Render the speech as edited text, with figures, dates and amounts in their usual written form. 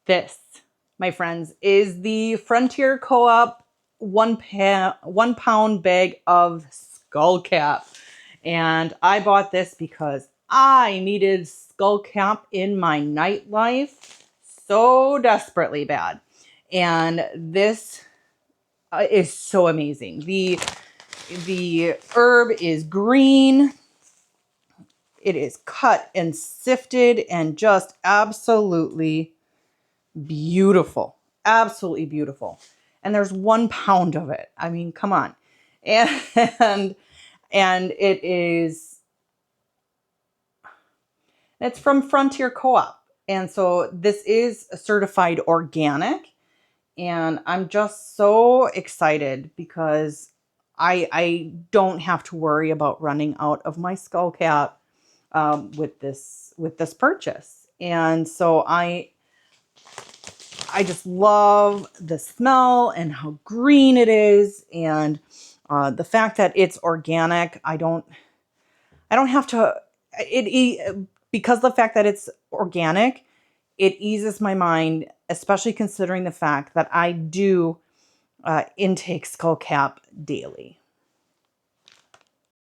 This, my friends, is the Frontier Co-op 1 pound bag of Scullcap. And I bought this because I needed Scullcap in my nightlife so desperately bad. And this is so amazing. The herb is green. It is cut and sifted and just absolutely beautiful. Absolutely beautiful. And there's 1 pound of it. I mean, come on. And it's from Frontier Co-op. And so this is certified organic. And I'm just so excited because I don't have to worry about running out of my Scullcap with this purchase. And so I just love the smell and how green it is, and the fact that it's organic. I don't have to. Because the fact that it's organic, it eases my mind, especially considering the fact that I do intake Scullcap daily.